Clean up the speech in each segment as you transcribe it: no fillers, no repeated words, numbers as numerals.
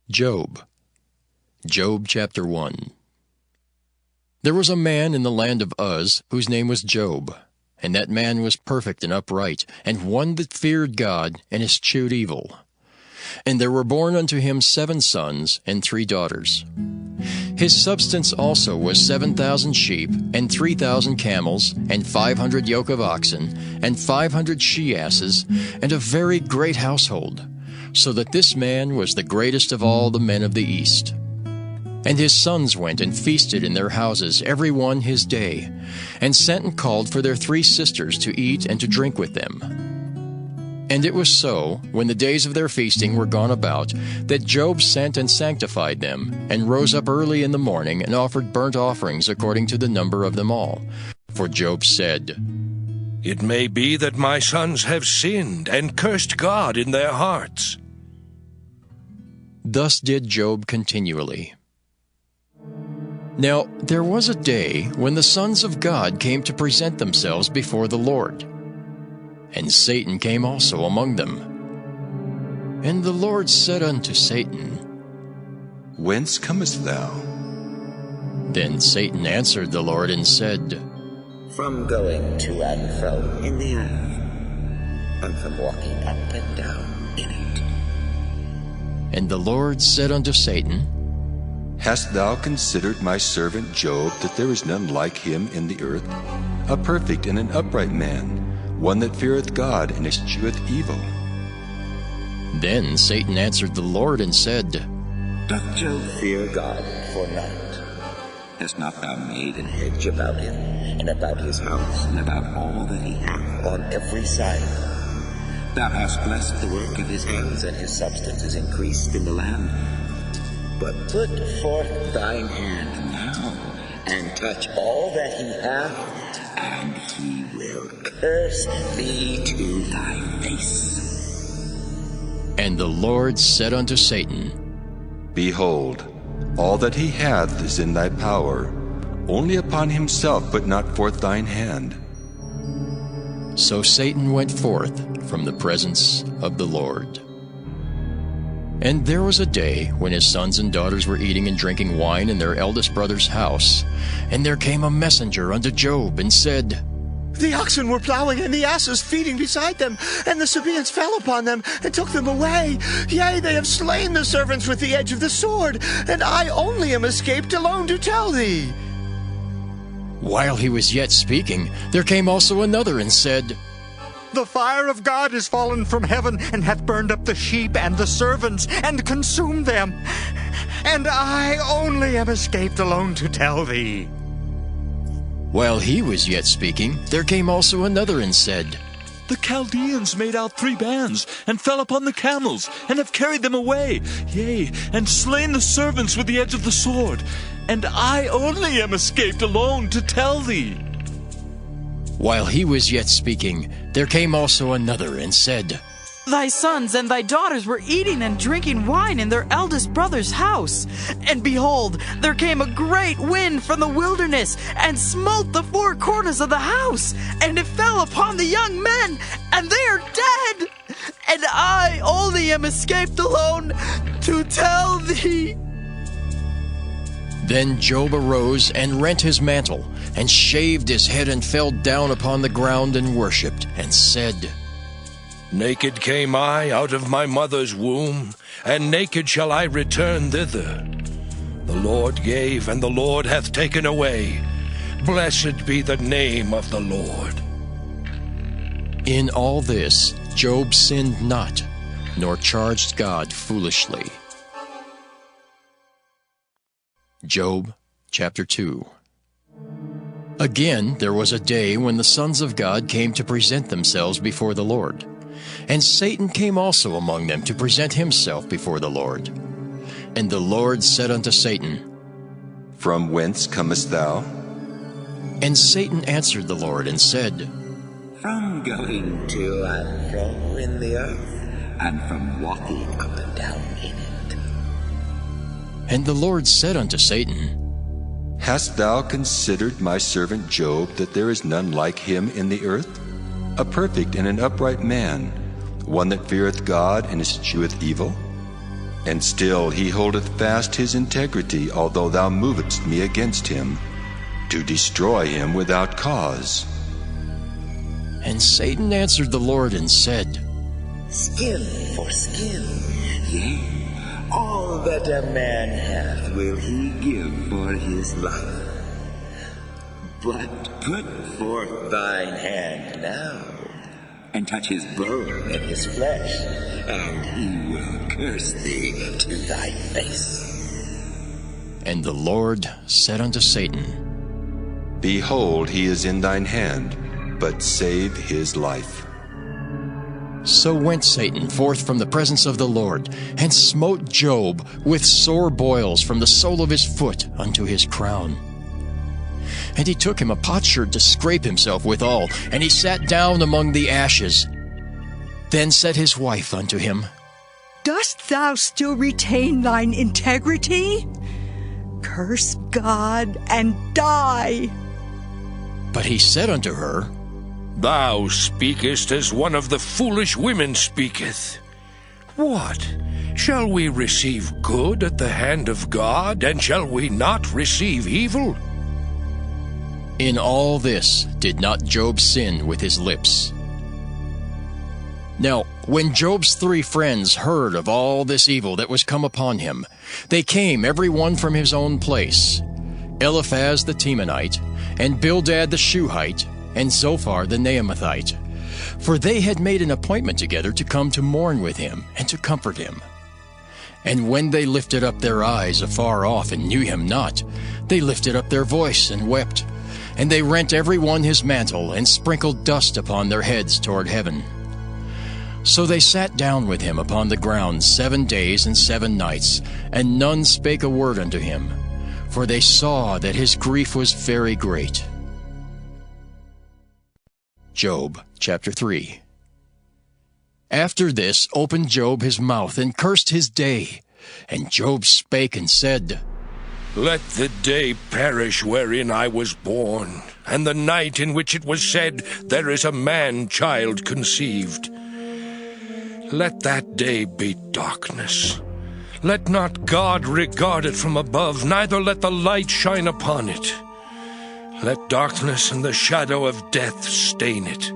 Job. Job chapter 1. There was a man in the land of Uz whose name was Job, and that man was perfect and upright, and one that feared God and eschewed evil. And there were born unto him 7 sons and 3 daughters. His substance also was 7,000 sheep, and 3,000 camels, and 500 yoke of oxen, and 500 she-asses, and a very great household, so that this man was the greatest of all the men of the east. And his sons went and feasted in their houses, every one his day, and sent and called for their 3 sisters to eat and to drink with them. And it was so, when the days of their feasting were gone about, that Job sent and sanctified them, and rose up early in the morning, and offered burnt offerings according to the number of them all. For Job said, "It may be that my sons have sinned, and cursed God in their hearts." Thus did Job continually. Now there was a day when the sons of God came to present themselves before the Lord. And Satan came also among them. And the Lord said unto Satan, "Whence comest thou?" Then Satan answered the Lord and said, "From going to and fro in the earth, and from walking up and down in it." And the Lord said unto Satan, "Hast thou considered my servant Job, that there is none like him in the earth, a perfect and an upright man, one that feareth God and escheweth evil?" Then Satan answered the Lord and said, "Doth Job fear God for naught? Hast not thou made an hedge about him, and about his house, and about all that he hath on every side? Thou hast blessed the work of his hands, and his substance is increased in the land. But put forth thine hand now, and touch all that he hath, and he will curse thee to thy face." And the Lord said unto Satan, "Behold, all that he hath is in thy power. Only upon himself put not forth thine hand." So Satan went forth from the presence of the Lord. And there was a day when his sons and daughters were eating and drinking wine in their eldest brother's house. And there came a messenger unto Job, and said, "The oxen were plowing, and the asses feeding beside them, and the Sabaeans fell upon them, and took them away. Yea, they have slain the servants with the edge of the sword, and I only am escaped alone to tell thee." While he was yet speaking, there came also another, and said, "The fire of God is fallen from heaven, and hath burned up the sheep and the servants, and consumed them. And I only am escaped alone to tell thee." While he was yet speaking, there came also another, and said, "The Chaldeans made out 3 bands, and fell upon the camels, and have carried them away, yea, and slain the servants with the edge of the sword. And I only am escaped alone to tell thee." While he was yet speaking, there came also another, and said, "Thy sons and thy daughters were eating and drinking wine in their eldest brother's house. And behold, there came a great wind from the wilderness, and smote the 4 corners of the house, and it fell upon the young men, and they are dead. And I only am escaped alone to tell thee." Then Job arose and rent his mantle, and shaved his head, and fell down upon the ground, and worshipped, and said, "Naked came I out of my mother's womb, and naked shall I return thither. The Lord gave, and the Lord hath taken away. Blessed be the name of the Lord." In all this Job sinned not, nor charged God foolishly. Job chapter 2. Again there was a day when the sons of God came to present themselves before the Lord. And Satan came also among them to present himself before the Lord. And the Lord said unto Satan, "From whence comest thou?" And Satan answered the Lord and said, "From going to and fro in the earth, and from walking up and down in it." And the Lord said unto Satan, "Hast thou considered my servant Job, that there is none like him in the earth, a perfect and an upright man, one that feareth God and escheweth evil?" And still he holdeth fast his integrity, although thou movest me against him, to destroy him without cause. And Satan answered the Lord and said, Skin for skin, yea, all that a man hath will he give for his life. But put forth thine hand now, and touch his bone and his flesh, and he will curse thee to thy face. And the Lord said unto Satan, Behold, he is in thine hand, but save his life. So went Satan forth from the presence of the Lord, and smote Job with sore boils from the sole of his foot unto his crown. And he took him a potsherd to scrape himself withal, and he sat down among the ashes. Then said his wife unto him, Dost thou still retain thine integrity? Curse God and die. But he said unto her, Thou speakest as one of the foolish women speaketh. What? Shall we receive good at the hand of God, and shall we not receive evil? In all this did not Job sin with his lips. Now, when Job's 3 friends heard of all this evil that was come upon him, they came every one from his own place, Eliphaz the Temanite, and Bildad the Shuhite, and Zophar the Naamathite, for they had made an appointment together to come to mourn with him and to comfort him. And when they lifted up their eyes afar off and knew him not, they lifted up their voice and wept, and they rent every one his mantle, and sprinkled dust upon their heads toward heaven. So they sat down with him upon the ground 7 days and 7 nights, and none spake a word unto him, for they saw that his grief was very great. Job chapter 3. After this opened Job his mouth, and cursed his day. And Job spake and said, Let the day perish wherein I was born, and the night in which it was said, There is a man-child conceived. Let that day be darkness. Let not God regard it from above, neither let the light shine upon it. Let darkness and the shadow of death stain it.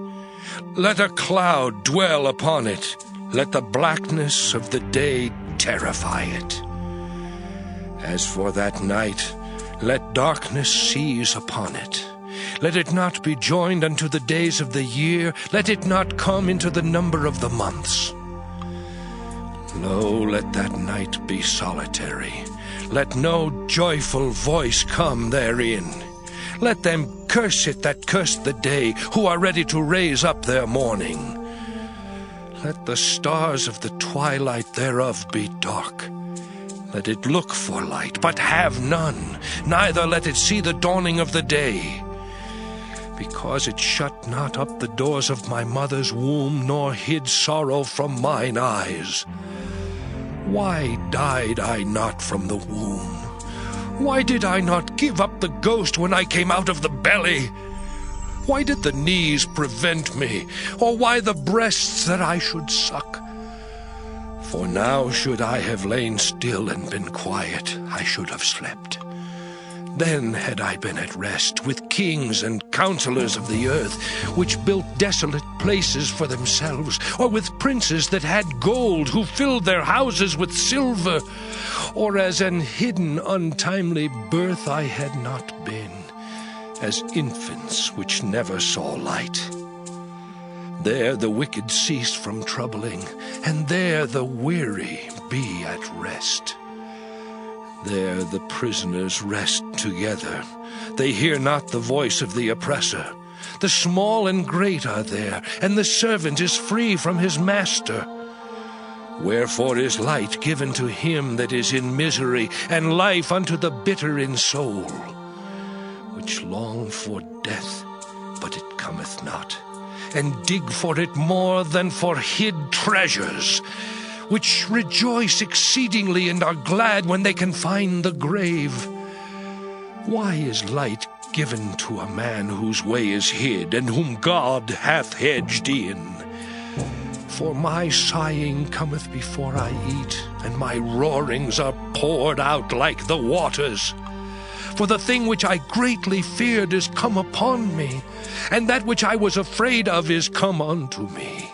Let a cloud dwell upon it. Let the blackness of the day terrify it. As for that night, let darkness seize upon it. Let it not be joined unto the days of the year. Let it not come into the number of the months. Lo, let that night be solitary. Let no joyful voice come therein. Let them curse it that curse the day, who are ready to raise up their mourning. Let the stars of the twilight thereof be dark. Let it look for light, but have none, neither let it see the dawning of the day. Because it shut not up the doors of my mother's womb, nor hid sorrow from mine eyes. Why died I not from the womb? Why did I not give up the ghost when I came out of the belly? Why did the knees prevent me, or why the breasts that I should suck? For now should I have lain still and been quiet, I should have slept. Then had I been at rest with kings and counselors of the earth, which built desolate places for themselves, or with princes that had gold, who filled their houses with silver, or as an hidden untimely birth I had not been, as infants which never saw light. There the wicked cease from troubling, and there the weary be at rest. There the prisoners rest together. They hear not the voice of the oppressor. The small and great are there, and the servant is free from his master. Wherefore is light given to him that is in misery, and life unto the bitter in soul, which long for death, but it cometh not, and dig for it more than for hid treasures, which rejoice exceedingly and are glad when they can find the grave. Why is light given to a man whose way is hid, and whom God hath hedged in? For my sighing cometh before I eat, and my roarings are poured out like the waters. For the thing which I greatly feared is come upon me, and that which I was afraid of is come unto me.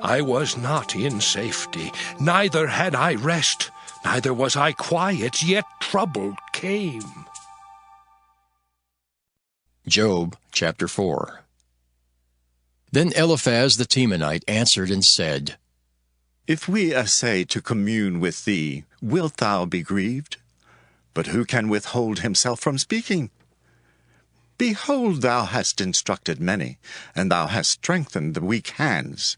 I was not in safety, neither had I rest, neither was I quiet, yet trouble came. Job chapter 4. Then Eliphaz the Temanite answered and said, If we essay to commune with thee, wilt thou be grieved? But who can withhold himself from speaking? Behold, thou hast instructed many, and thou hast strengthened the weak hands.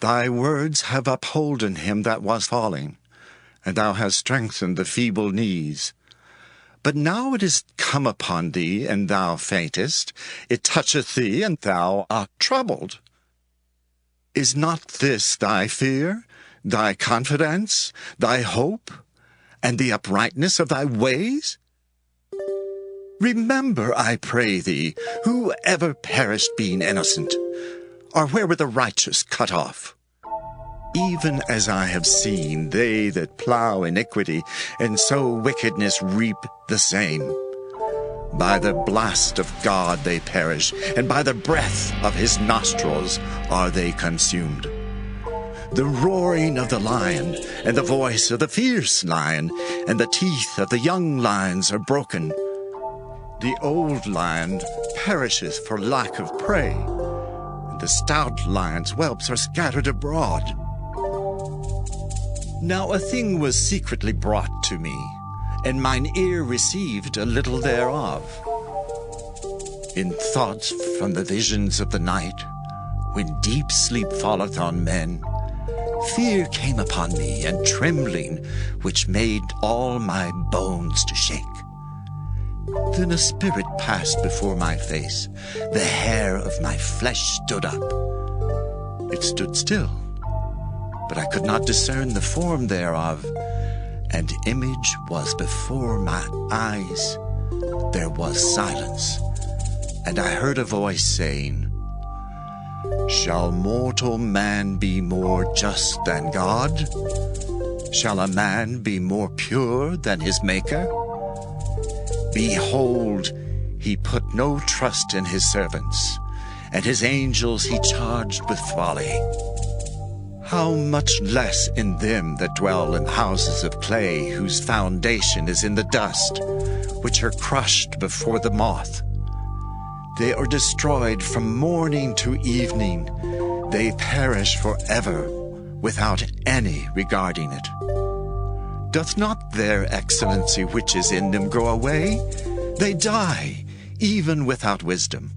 Thy words have upholden him that was falling, and thou hast strengthened the feeble knees. But now it is come upon thee, and thou faintest. It toucheth thee, and thou art troubled. Is not this thy fear, thy confidence, thy hope, and the uprightness of thy ways? Remember, I pray thee, who ever perished being innocent, or where were the righteous cut off? Even as I have seen, they that plough iniquity, and sow wickedness reap the same. By the blast of God they perish, and by the breath of his nostrils are they consumed. The roaring of the lion, and the voice of the fierce lion, and the teeth of the young lions are broken. The old lion perisheth for lack of prey, and the stout lion's whelps are scattered abroad. Now a thing was secretly brought to me, and mine ear received a little thereof. In thoughts from the visions of the night, when deep sleep falleth on men, fear came upon me, and trembling, which made all my bones to shake. Then a spirit passed before my face, the hair of my flesh stood up. It stood still, but I could not discern the form thereof. An image was before my eyes. There was silence, and I heard a voice saying, Shall mortal man be more just than God? Shall a man be more pure than his Maker? Behold, he put no trust in his servants, and his angels he charged with folly. How much less in them that dwell in houses of clay, whose foundation is in the dust, which are crushed before the moth. They are destroyed from morning to evening. They perish forever, without any regarding it. Doth not their excellency which is in them go away? They die, even without wisdom.